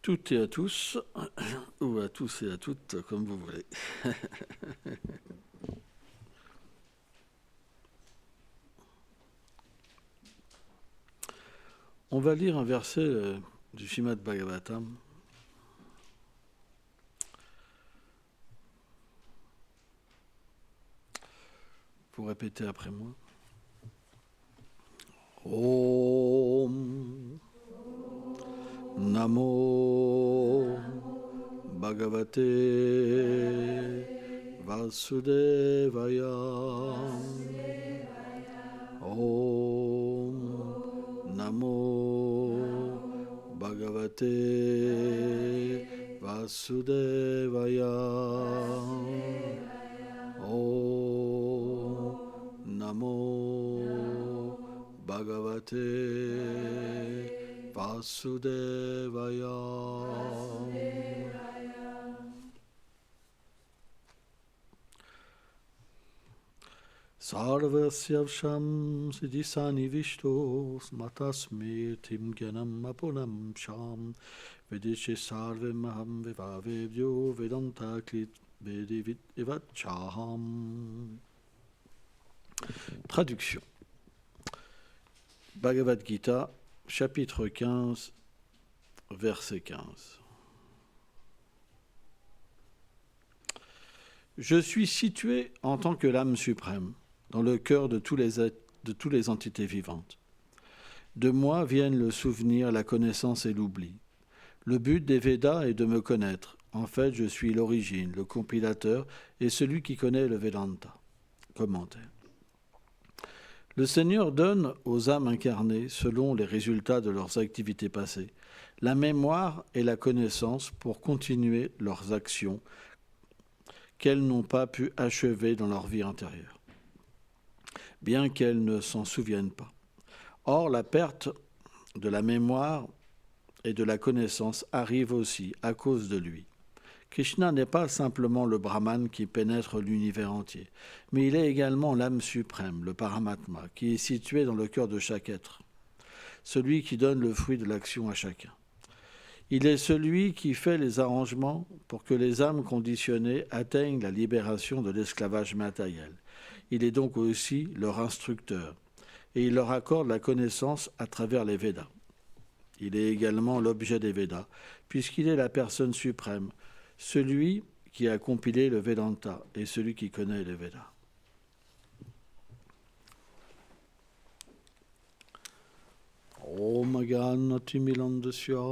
toutes et à tous, ou à tous et à toutes, comme vous voulez. On va lire un verset du Srimad Bhagavatam. Vous répétez après moi. Om Namo Bhagavate Vasudevaya. Om Namo Bhagavate Vasudevaya. Om Namo Bhagavate Vasudevaya. Sarvasyavsham siddhisani vishtos matasmirtim gyanam apunam sham vedeshe sarvemaham vivavevyo vedanta klit vedivit evachaham. Traduction. Bhagavad Gita, chapitre 15, verset 15. Je suis situé en tant que l'âme suprême, dans le cœur de toutes les entités vivantes. De moi viennent le souvenir, la connaissance et l'oubli. Le but des Védas est de me connaître. En fait, je suis l'origine, le compilateur et celui qui connaît le Vedanta. Commentaire. Le Seigneur donne aux âmes incarnées, selon les résultats de leurs activités passées, la mémoire et la connaissance pour continuer leurs actions qu'elles n'ont pas pu achever dans leur vie antérieure, bien qu'elles ne s'en souviennent pas. Or, la perte de la mémoire et de la connaissance arrive aussi à cause de lui. Krishna n'est pas simplement le Brahman qui pénètre l'univers entier, mais il est également l'âme suprême, le Paramatma, qui est situé dans le cœur de chaque être, celui qui donne le fruit de l'action à chacun. Il est celui qui fait les arrangements pour que les âmes conditionnées atteignent la libération de l'esclavage matériel. Il est donc aussi leur instructeur, et il leur accorde la connaissance à travers les Védas. Il est également l'objet des Védas, puisqu'il est la personne suprême, celui qui a compilé le Vedanta et celui qui connaît les Védas. Om Gyanati Milandasya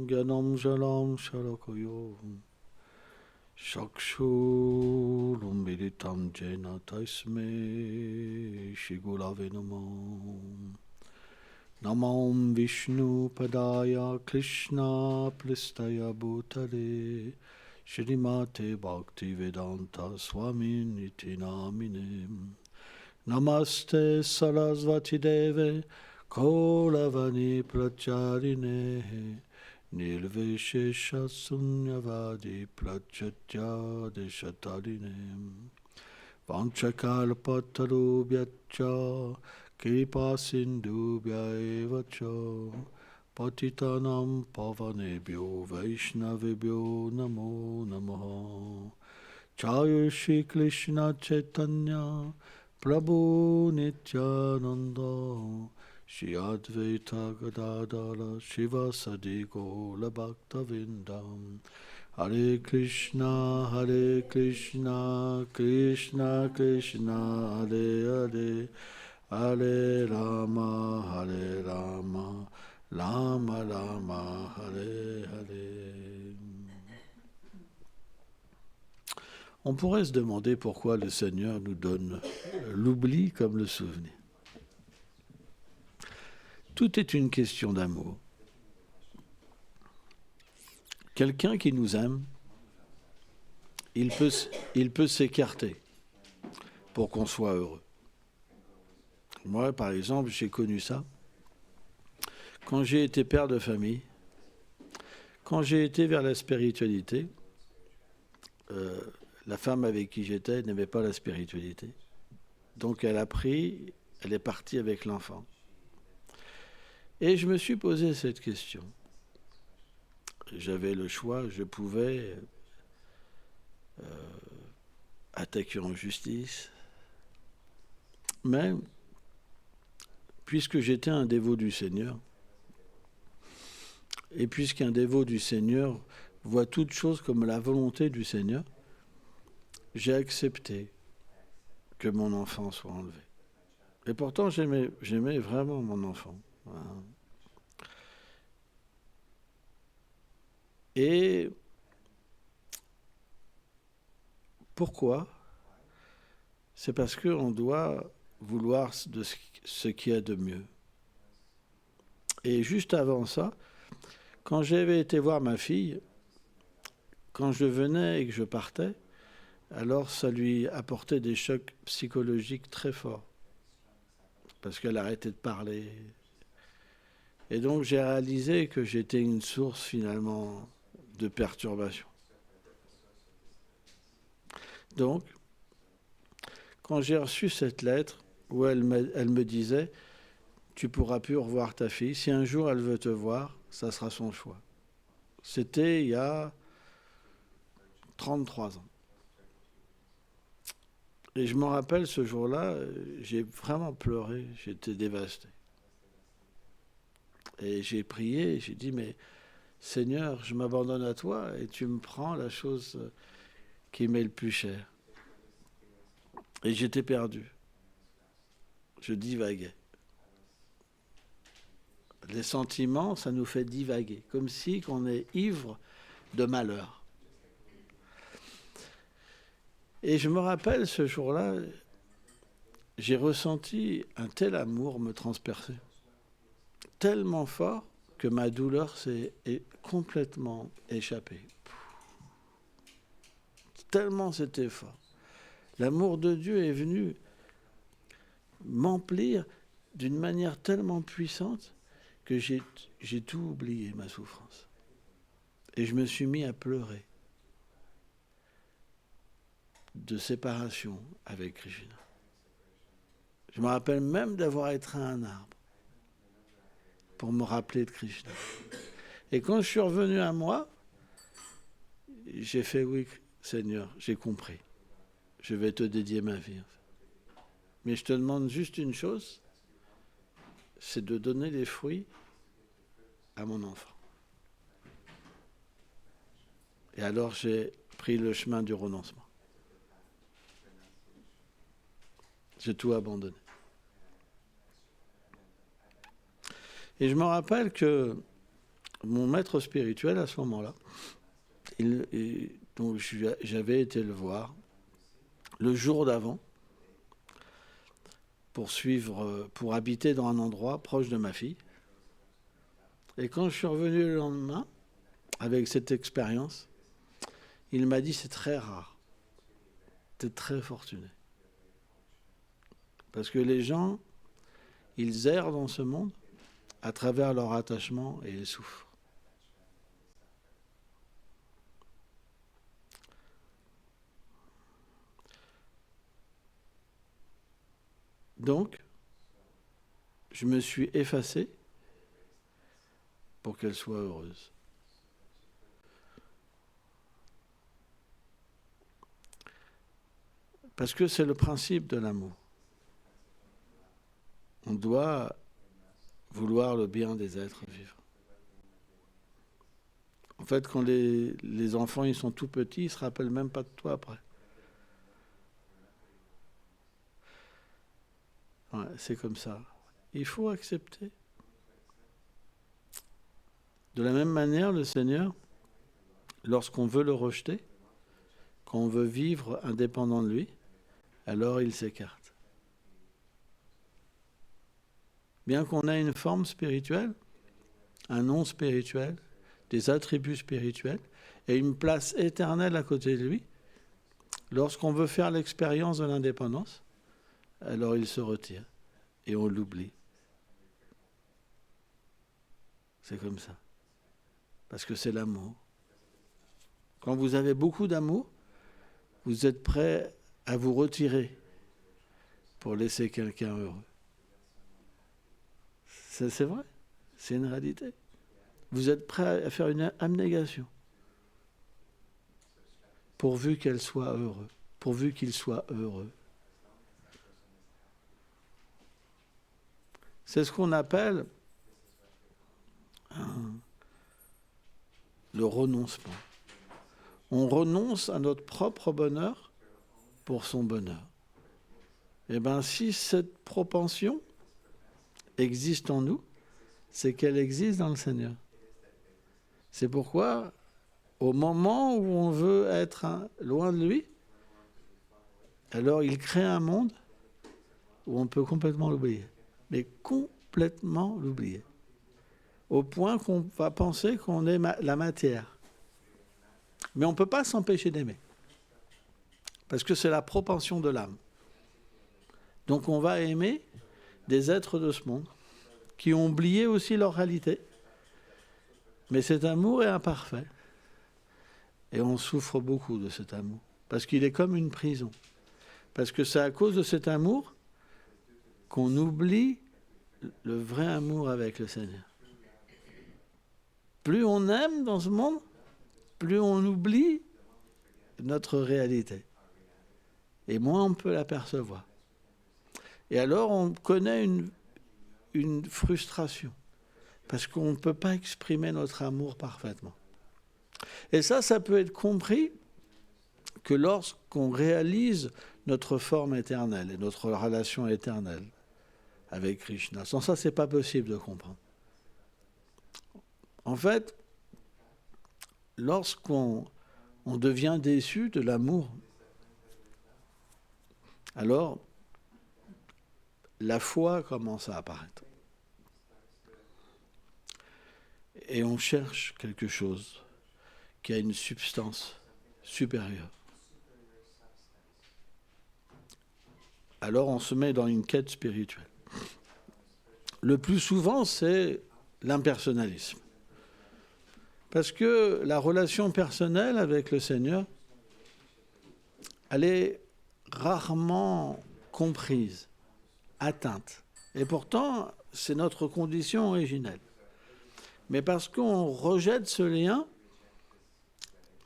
Gyanam Jalam Shalakoyo Shakshurum Militam Jena Taisme Shigulave Namam Namam Vishnu Padaya Krishna Plistaya Bhutale Shrimate Bhakti Vedanta Swami Niti Namine Namaste Sarasvati Deve Kolavani Pracharine Nirvishesha Sunyavadi Prachatya Deshatarine Vanchakalpatarubhyacha Kripa Sindhubhya evacha Patitanam Pavanebhyo Vaishnavebhyo Namo Namaha Jai Shri Krishna Chaitanya Prabhu Nityananda Shri Advaita Gadadara Shivasadi Gaura Bhaktavindam Hare Krishna Krishna Krishna Hare Hare Hare Rama Rama Rama Hare Hare. On pourrait se demander pourquoi le Seigneur nous donne l'oubli comme le souvenir. Tout est une question d'amour. Quelqu'un qui nous aime, il peut s'écarter pour qu'on soit heureux. Moi, par exemple, j'ai connu ça. Quand j'ai été père de famille, quand j'ai été vers la spiritualité, la femme avec qui j'étais n'aimait pas la spiritualité. Donc elle est partie avec l'enfant. Et je me suis posé cette question. j'avais le choix, je pouvais attaquer en justice. Mais, puisque j'étais un dévot du Seigneur, et puisqu'un dévot du Seigneur voit toute chose comme la volonté du Seigneur, j'ai accepté que mon enfant soit enlevé. Et pourtant, j'aimais vraiment mon enfant. Voilà. Et pourquoi ? C'est parce qu'on doit vouloir de ce qu'il y a de mieux. Et juste avant ça, quand j'avais été voir ma fille, quand je venais et que je partais, alors ça lui apportait des chocs psychologiques très forts. Parce qu'elle arrêtait de parler. Et donc j'ai réalisé que j'étais une source finalement de perturbation. Donc, quand j'ai reçu cette lettre où elle me disait « Tu ne pourras plus revoir ta fille. Si un jour elle veut te voir, ça sera son choix. » C'était il y a 33 ans. Et je me rappelle ce jour-là, j'ai vraiment pleuré, j'étais dévasté. Et j'ai prié, j'ai dit « Mais Seigneur, je m'abandonne à toi et tu me prends la chose qui m'est le plus chère. » Et j'étais perdu. Je divaguais. Les sentiments, ça nous fait divaguer, comme si on est ivre de malheur. Et je me rappelle ce jour-là, j'ai ressenti un tel amour me transpercer, tellement fort que ma douleur s'est complètement échappée. Tellement c'était fort. L'amour de Dieu est venu m'emplir d'une manière tellement puissante que j'ai tout oublié, ma souffrance. Et je me suis mis à pleurer de séparation avec Krishna. Je me rappelle même d'avoir étreint un arbre pour me rappeler de Krishna. Et quand je suis revenu à moi, j'ai fait oui, Seigneur, j'ai compris. Je vais te dédier ma vie. Mais je te demande juste une chose, c'est de donner les fruits à mon enfant. Et alors j'ai pris le chemin du renoncement. J'ai tout abandonné. Et je me rappelle que mon maître spirituel, à ce moment-là, donc j'avais été le voir le jour d'avant pour habiter dans un endroit proche de ma fille. Et quand je suis revenu le lendemain, avec cette expérience, il m'a dit c'est très rare. Tu es très fortuné. Parce que les gens, ils errent dans ce monde à travers leur attachement et ils souffrent. Donc, je me suis effacé pour qu'elle soit heureuse. Parce que c'est le principe de l'amour. On doit vouloir le bien des êtres vivants. En fait, quand les enfants ils sont tout petits, ils ne se rappellent même pas de toi après. Ouais, c'est comme ça. Il faut accepter. De la même manière, le Seigneur, lorsqu'on veut le rejeter, quand on veut vivre indépendant de lui, alors il s'écarte. Bien qu'on ait une forme spirituelle, un nom spirituel, des attributs spirituels et une place éternelle à côté de lui, lorsqu'on veut faire l'expérience de l'indépendance, alors il se retire et on l'oublie. C'est comme ça. Parce que c'est l'amour. Quand vous avez beaucoup d'amour, vous êtes prêt à vous retirer pour laisser quelqu'un heureux. C'est vrai, c'est une réalité. Vous êtes prêt à faire une abnégation pourvu qu'elle soit heureuse, pourvu qu'il soit heureux. C'est ce qu'on appelle le renoncement. On renonce à notre propre bonheur pour son bonheur. Eh bien, si cette propension existe en nous, c'est qu'elle existe dans le Seigneur. C'est pourquoi, au moment où on veut être loin de lui, alors il crée un monde où on peut complètement l'oublier. Mais complètement l'oublier. Au point qu'on va penser qu'on est la matière. Mais on ne peut pas s'empêcher d'aimer. Parce que c'est la propension de l'âme. Donc on va aimer des êtres de ce monde qui ont oublié aussi leur réalité. Mais cet amour est imparfait. Et on souffre beaucoup de cet amour. Parce qu'il est comme une prison. Parce que c'est à cause de cet amour qu'on oublie le vrai amour avec le Seigneur. Plus on aime dans ce monde, plus on oublie notre réalité. Et moins on peut l'apercevoir. Et alors on connaît une frustration. Parce qu'on ne peut pas exprimer notre amour parfaitement. Et ça peut être compris que lorsqu'on réalise notre forme éternelle et notre relation éternelle avec Krishna. Sans ça, ce n'est pas possible de comprendre. En fait, lorsqu'on devient déçu de l'amour, alors la foi commence à apparaître. Et on cherche quelque chose qui a une substance supérieure. Alors on se met dans une quête spirituelle. Le plus souvent, c'est l'impersonnalisme. Parce que la relation personnelle avec le Seigneur, elle est rarement comprise, atteinte. Et pourtant, c'est notre condition originelle. Mais parce qu'on rejette ce lien,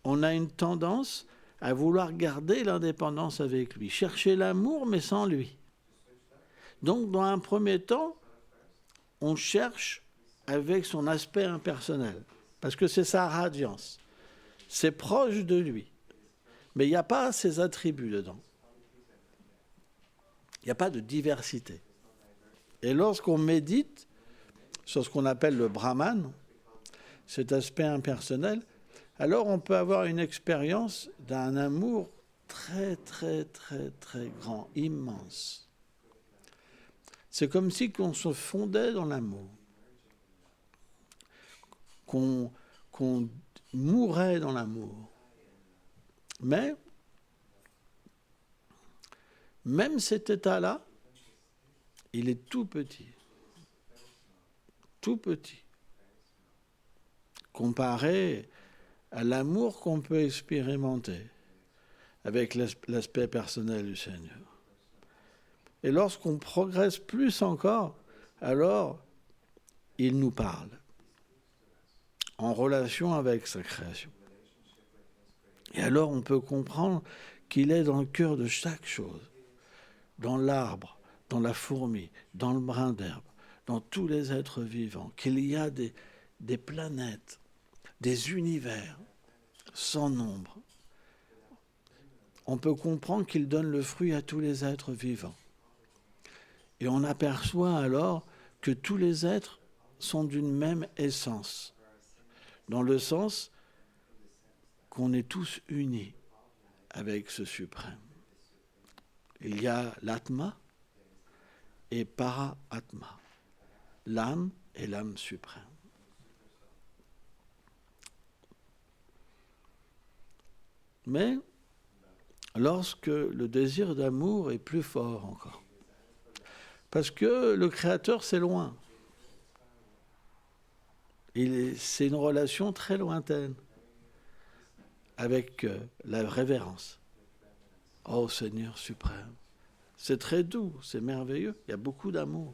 on a une tendance à vouloir garder l'indépendance avec lui, chercher l'amour mais sans lui. Donc, dans un premier temps, on cherche avec son aspect impersonnel, parce que c'est sa radiance. C'est proche de lui, mais il n'y a pas ses attributs dedans. Il n'y a pas de diversité. Et lorsqu'on médite sur ce qu'on appelle le Brahman, cet aspect impersonnel, alors on peut avoir une expérience d'un amour très, très, très, très grand, immense. C'est comme si on se fondait dans l'amour, qu'on mourait dans l'amour. Mais, même cet état-là, il est tout petit, comparé à l'amour qu'on peut expérimenter avec l'aspect personnel du Seigneur. Et lorsqu'on progresse plus encore, alors il nous parle en relation avec sa création. Et alors on peut comprendre qu'il est dans le cœur de chaque chose, dans l'arbre, dans la fourmi, dans le brin d'herbe, dans tous les êtres vivants, qu'il y a des planètes, des univers sans nombre. On peut comprendre qu'il donne le fruit à tous les êtres vivants. Et on aperçoit alors que tous les êtres sont d'une même essence, dans le sens qu'on est tous unis avec ce suprême. Il y a l'Atma et Para-Atma, l'âme et l'âme suprême. Mais lorsque le désir d'amour est plus fort encore, parce que le Créateur, c'est loin. C'est une relation très lointaine, avec la révérence. Oh Seigneur suprême, c'est très doux, c'est merveilleux, il y a beaucoup d'amour.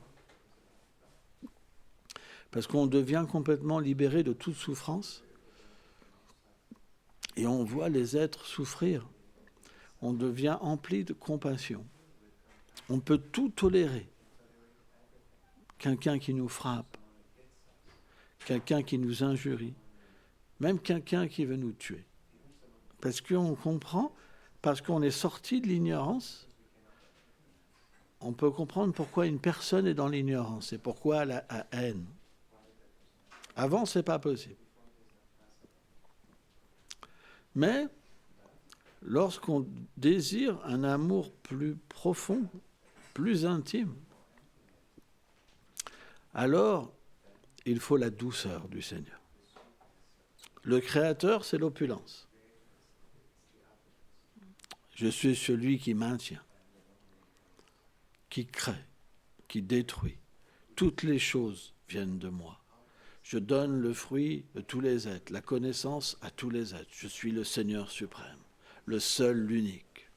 Parce qu'on devient complètement libéré de toute souffrance et on voit les êtres souffrir. On devient empli de compassion. On peut tout tolérer. Quelqu'un qui nous frappe, quelqu'un qui nous injurie, même quelqu'un qui veut nous tuer. Parce qu'on comprend, parce qu'on est sorti de l'ignorance, on peut comprendre pourquoi une personne est dans l'ignorance et pourquoi elle a haine. Avant, ce n'est pas possible. Mais lorsqu'on désire un amour plus profond, plus intime, alors il faut la douceur du Seigneur. Le Créateur, c'est l'opulence. Je suis celui qui maintient, qui crée, qui détruit. Toutes les choses viennent de moi. Je donne le fruit de tous les êtres, la connaissance à tous les êtres. Je suis le Seigneur suprême, le seul, l'unique.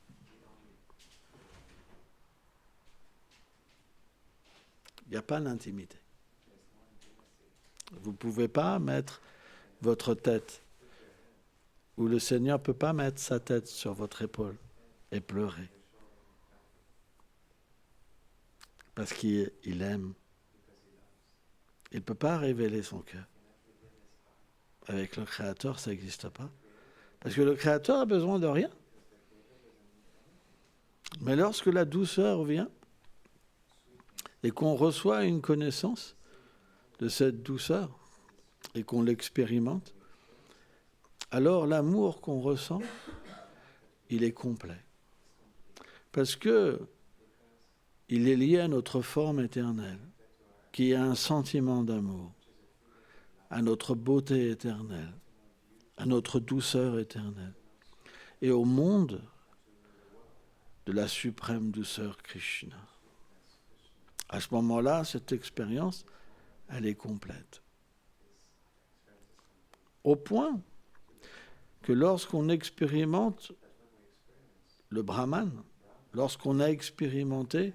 Il n'y a pas d'intimité. Vous ne pouvez pas mettre votre tête, ou le Seigneur ne peut pas mettre sa tête sur votre épaule et pleurer. Parce qu'il aime. Il ne peut pas révéler son cœur. Avec le Créateur, ça n'existe pas. Parce que le Créateur a besoin de rien. Mais lorsque la douceur vient et qu'on reçoit une connaissance de cette douceur et qu'on l'expérimente, alors l'amour qu'on ressent, il est complet. Parce que il est lié à notre forme éternelle, qui a un sentiment d'amour, à notre beauté éternelle, à notre douceur éternelle, et au monde de la suprême douceur Krishna. À ce moment-là, cette expérience, elle est complète. Au point que lorsqu'on expérimente le Brahman, lorsqu'on a expérimenté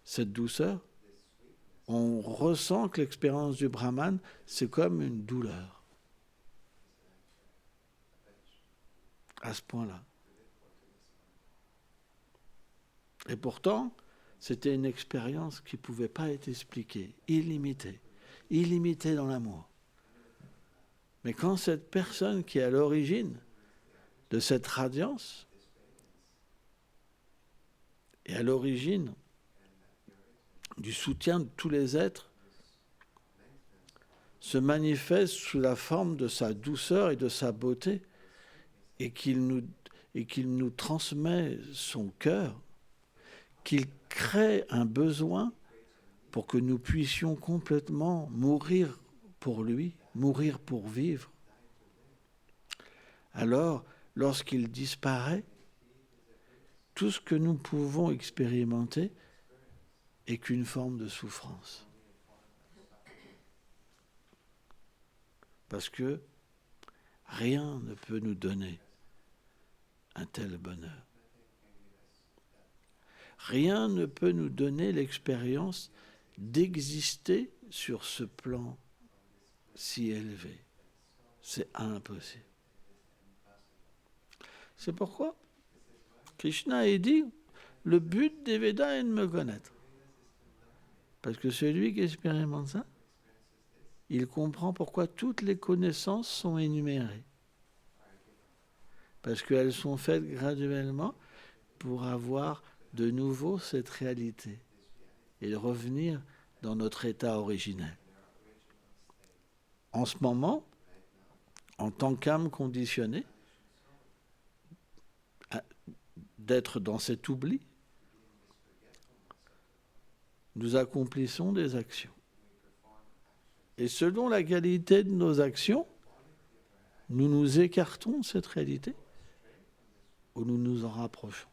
cette douceur, on ressent que l'expérience du Brahman, c'est comme une douleur. À ce point-là. Et pourtant, c'était une expérience qui ne pouvait pas être expliquée, illimitée dans l'amour. Mais quand cette personne qui est à l'origine de cette radiance est à l'origine du soutien de tous les êtres, se manifeste sous la forme de sa douceur et de sa beauté, et qu'il nous transmet son cœur, qu'il crée un besoin pour que nous puissions complètement mourir pour lui, mourir pour vivre. Alors, lorsqu'il disparaît, tout ce que nous pouvons expérimenter est qu'une forme de souffrance. Parce que rien ne peut nous donner un tel bonheur. Rien ne peut nous donner l'expérience d'exister sur ce plan si élevé. C'est impossible. C'est pourquoi Krishna a dit, le but des Védas est de me connaître. Parce que celui qui expérimente ça, il comprend pourquoi toutes les connaissances sont énumérées. Parce qu'elles sont faites graduellement pour avoir de nouveau cette réalité et de revenir dans notre état originel. En ce moment, en tant qu'âme conditionnée, d'être dans cet oubli, nous accomplissons des actions. Et selon la qualité de nos actions, nous nous écartons de cette réalité ou nous nous en rapprochons.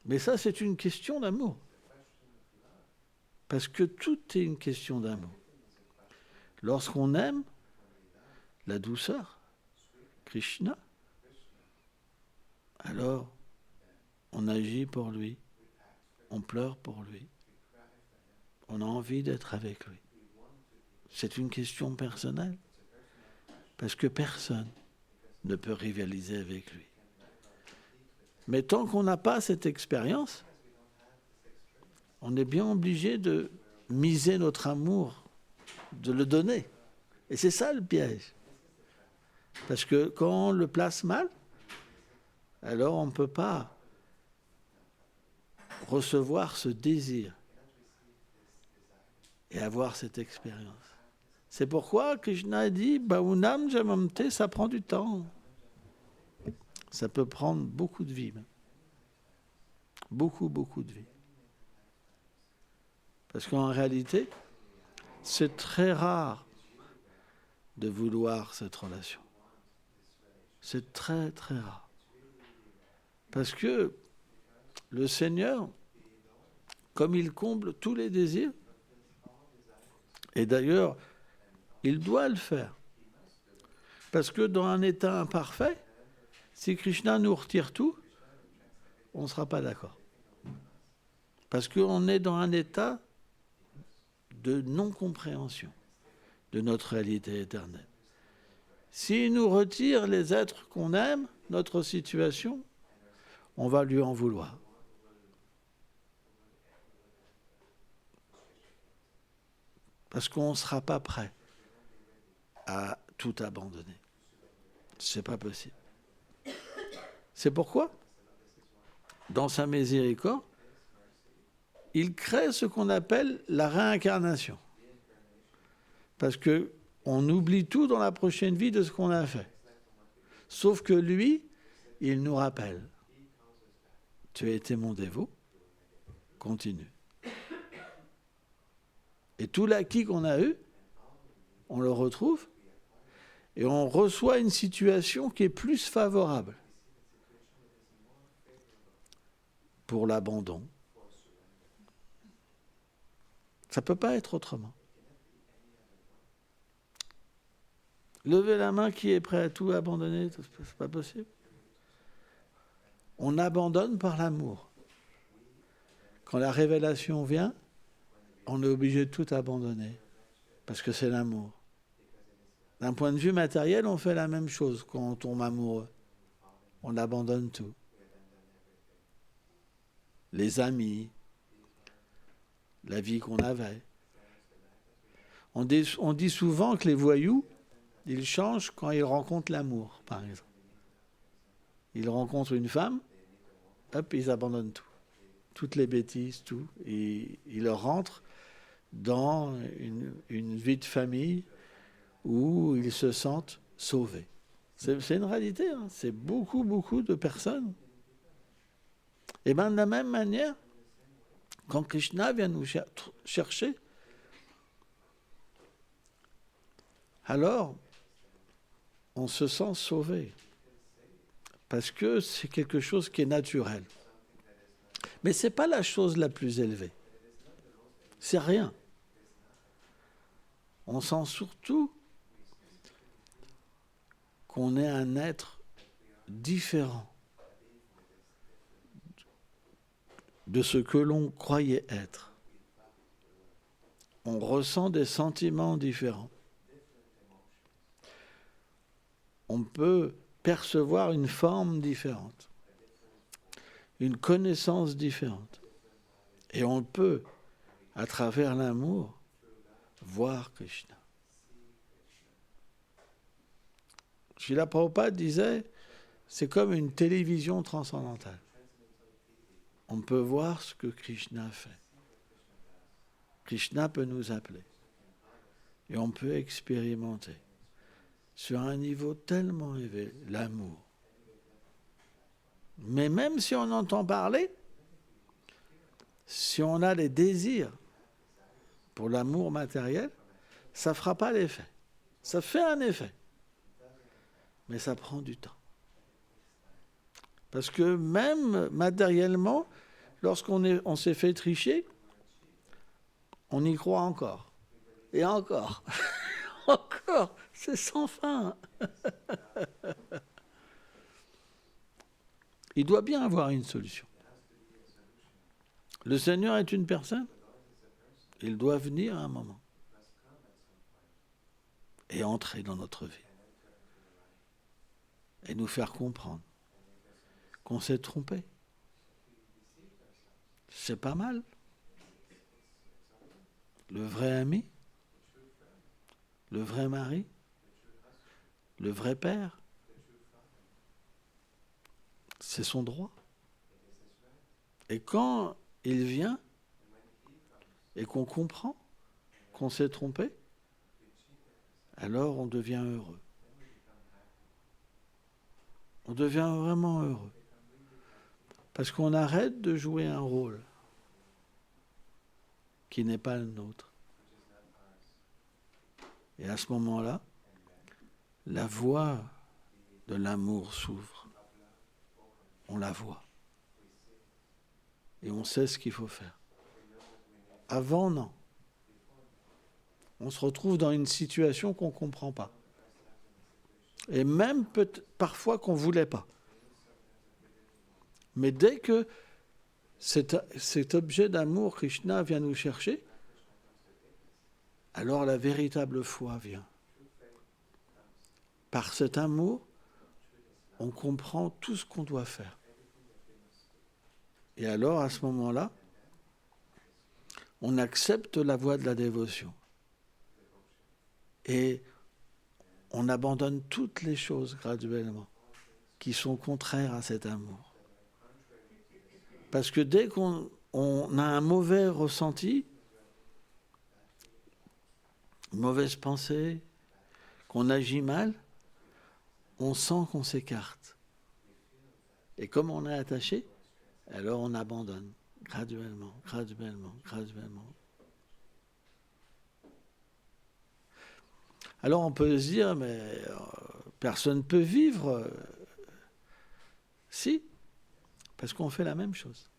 Mais ça, c'est une question d'amour. Parce que tout est une question d'amour. Lorsqu'on aime la douceur, Krishna, alors on agit pour lui, on pleure pour lui, On a envie d'être avec lui. C'est une question personnelle. Parce que personne ne peut rivaliser avec lui. Mais tant qu'on n'a pas cette expérience, on est bien obligé de miser notre amour, de le donner. Et c'est ça le piège. Parce que quand on le place mal, alors on ne peut pas recevoir ce désir et avoir cette expérience. C'est pourquoi Krishna a dit Bhunam Jamamte, ça prend du temps. Ça peut prendre beaucoup de vie. Beaucoup, beaucoup de vie. Parce qu'en réalité, c'est très rare de vouloir cette relation. C'est très, très rare. Parce que le Seigneur, comme il comble tous les désirs, et d'ailleurs, il doit le faire. Parce que dans un état imparfait, si Krishna nous retire tout, on ne sera pas d'accord. Parce qu'on est dans un état de non-compréhension de notre réalité éternelle. S'il nous retire les êtres qu'on aime, notre situation, on va lui en vouloir. Parce qu'on ne sera pas prêt à tout abandonner. Ce n'est pas possible. C'est pourquoi, dans sa miséricorde, il crée ce qu'on appelle la réincarnation. Parce qu'on oublie tout dans la prochaine vie de ce qu'on a fait. Sauf que lui, il nous rappelle. Tu as été mon dévot, continue. Et tout l'acquis qu'on a eu, on le retrouve et on reçoit une situation qui est plus favorable pour l'abandon. Ça ne peut pas être autrement. Levez la main qui est prêt à tout abandonner, c'est pas possible. On abandonne par l'amour. Quand la révélation vient, on est obligé de tout abandonner, parce que c'est l'amour. D'un point de vue matériel, on fait la même chose quand on tombe amoureux. On abandonne tout. Les amis, la vie qu'on avait. On dit souvent que les voyous, ils changent quand ils rencontrent l'amour, par exemple. Ils rencontrent une femme, hop, ils abandonnent tout. Toutes les bêtises, tout. Et ils rentrent dans une vie de famille où ils se sentent sauvés. C'est une réalité, hein. C'est beaucoup, beaucoup de personnes. Et bien, de la même manière, quand Krishna vient nous chercher, alors on se sent sauvé. Parce que c'est quelque chose qui est naturel. Mais ce n'est pas la chose la plus élevée. C'est rien. On sent surtout qu'on est un être différent de ce que l'on croyait être. On ressent des sentiments différents. On peut percevoir une forme différente, une connaissance différente. Et on peut, à travers l'amour, voir Krishna. Srila Prabhupada disait, c'est comme une télévision transcendantale. On peut voir ce que Krishna fait. Krishna peut nous appeler. Et on peut expérimenter sur un niveau tellement élevé l'amour. Mais même si on entend parler, si on a les désirs pour l'amour matériel, ça ne fera pas l'effet. Ça fait un effet. Mais ça prend du temps. Parce que même matériellement, lorsqu'on s'est fait tricher, on y croit encore. Et encore. Encore. C'est sans fin. Il doit bien avoir une solution. Le Seigneur est une personne. Il doit venir à un moment et entrer dans notre vie et nous faire comprendre qu'on s'est trompé. C'est pas mal. Le vrai ami, le vrai mari, le vrai père, c'est son droit. Et quand il vient et qu'on comprend qu'on s'est trompé, alors on devient heureux. On devient vraiment heureux. Parce qu'on arrête de jouer un rôle qui n'est pas le nôtre. Et à ce moment-là, la voie de l'amour s'ouvre. On la voit. Et on sait ce qu'il faut faire. Avant, non. On se retrouve dans une situation qu'on ne comprend pas. Et même parfois qu'on ne voulait pas. Mais dès que cet objet d'amour, Krishna, vient nous chercher, alors la véritable foi vient. Par cet amour, on comprend tout ce qu'on doit faire. Et alors, à ce moment-là, on accepte la voie de la dévotion. Et on abandonne toutes les choses graduellement qui sont contraires à cet amour. Parce que dès qu'on a un mauvais ressenti, une mauvaise pensée, qu'on agit mal, on sent qu'on s'écarte. Et comme on est attaché, alors on abandonne graduellement. Alors on peut se dire, mais personne ne peut vivre. Si, parce qu'on fait la même chose.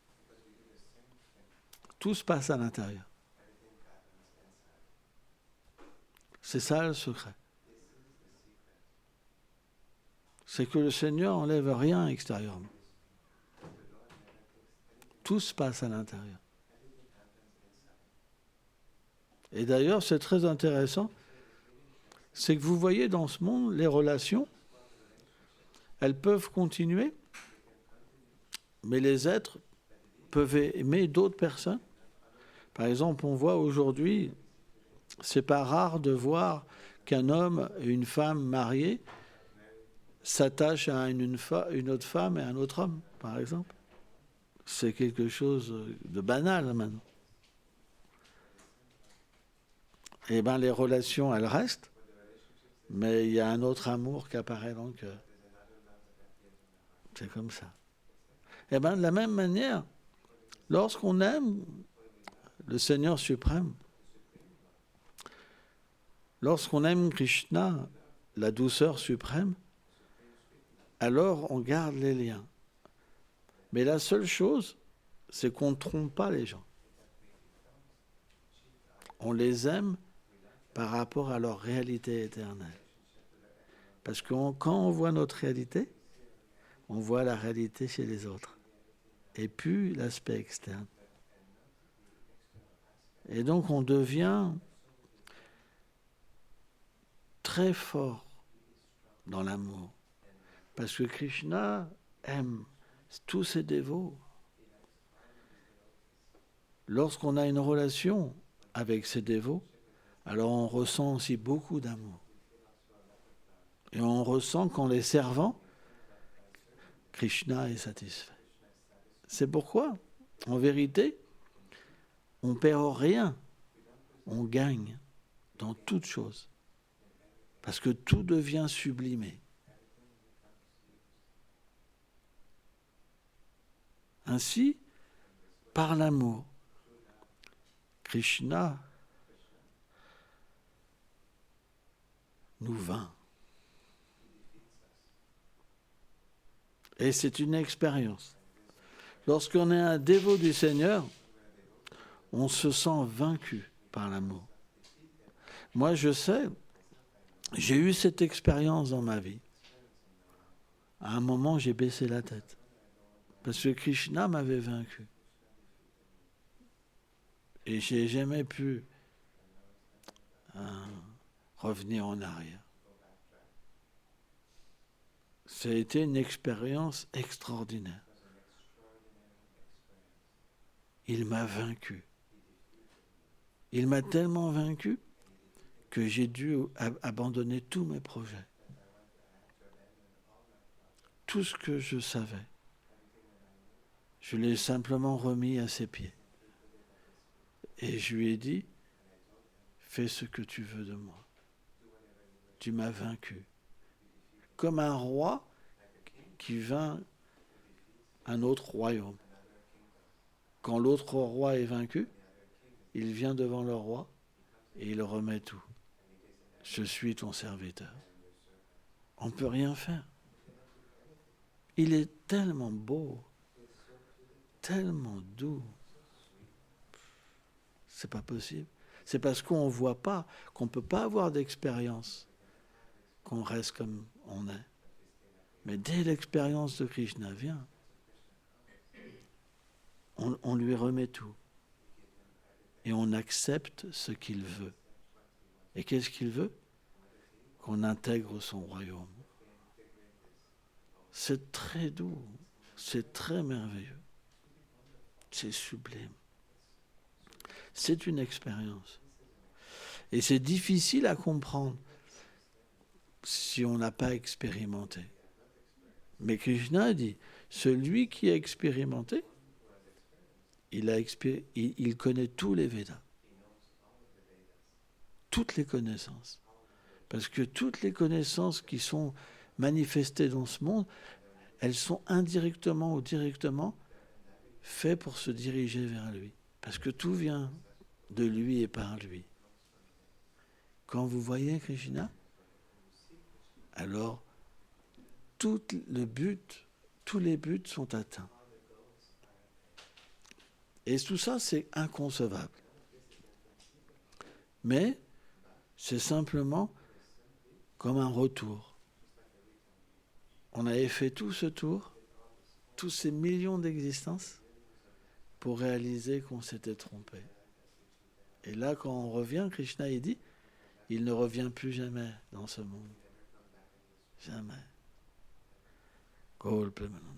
Tout se passe à l'intérieur. C'est ça le secret. C'est que le Seigneur n'enlève rien extérieurement. Tout se passe à l'intérieur. Et d'ailleurs, c'est très intéressant, c'est que vous voyez dans ce monde, les relations, elles peuvent continuer, mais les êtres peuvent aimer d'autres personnes. Par exemple, on voit aujourd'hui, c'est pas rare de voir qu'un homme et une femme mariés s'attachent à une autre femme et un autre homme, par exemple. C'est quelque chose de banal maintenant. Eh bien, les relations, elles restent, mais il y a un autre amour qui apparaît dans le cœur. C'est comme ça. Eh bien, de la même manière, lorsqu'on aime le Seigneur suprême, lorsqu'on aime Krishna, la douceur suprême, alors on garde les liens. Mais la seule chose, c'est qu'on ne trompe pas les gens. On les aime par rapport à leur réalité éternelle. Parce que quand on voit notre réalité, on voit la réalité chez les autres. Et puis l'aspect externe. Et donc on devient très fort dans l'amour. Parce que Krishna aime tous ses dévots. Lorsqu'on a une relation avec ses dévots, alors on ressent aussi beaucoup d'amour. Et on ressent qu'en les servant, Krishna est satisfait. C'est pourquoi, en vérité, on ne perd rien, on gagne dans toute chose. Parce que tout devient sublimé. Ainsi, par l'amour, Krishna nous vainc. Et c'est une expérience. Lorsqu'on est un dévot du Seigneur, on se sent vaincu par l'amour. Moi, je sais, j'ai eu cette expérience dans ma vie. À un moment, j'ai baissé la tête. Parce que Krishna m'avait vaincu. Et j'ai jamais pu revenir en arrière. Ça a été une expérience extraordinaire. Il m'a vaincu. Il m'a tellement vaincu que j'ai dû abandonner tous mes projets. Tout ce que je savais, je l'ai simplement remis à ses pieds. Et je lui ai dit, fais ce que tu veux de moi. Tu m'as vaincu. Comme un roi qui vainc un autre royaume. Quand l'autre roi est vaincu, il vient devant le roi et il remet tout. Je suis ton serviteur. On ne peut rien faire. Il est tellement beau, tellement doux. C'est pas possible. C'est parce qu'on ne voit pas, qu'on ne peut pas avoir d'expérience, qu'on reste comme on est. Mais dès l'expérience de Krishna vient, on lui remet tout. Et on accepte ce qu'il veut. Et qu'est-ce qu'il veut? Qu'on intègre son royaume. C'est très doux, c'est très merveilleux, c'est sublime. C'est une expérience. Et c'est difficile à comprendre si on n'a pas expérimenté. Mais Krishna dit, celui qui a expérimenté, il connaît tous les Védas, toutes les connaissances. Parce que toutes les connaissances qui sont manifestées dans ce monde, elles sont indirectement ou directement faites pour se diriger vers lui. Parce que tout vient de lui et par lui. Quand vous voyez Krishna, alors tous les buts sont atteints. Et tout ça, c'est inconcevable. Mais c'est simplement comme un retour. On avait fait tout ce tour, tous ces millions d'existences, pour réaliser qu'on s'était trompé. Et là, quand on revient, Krishna, il dit, il ne revient plus jamais dans ce monde. Jamais. Gaur Premanand.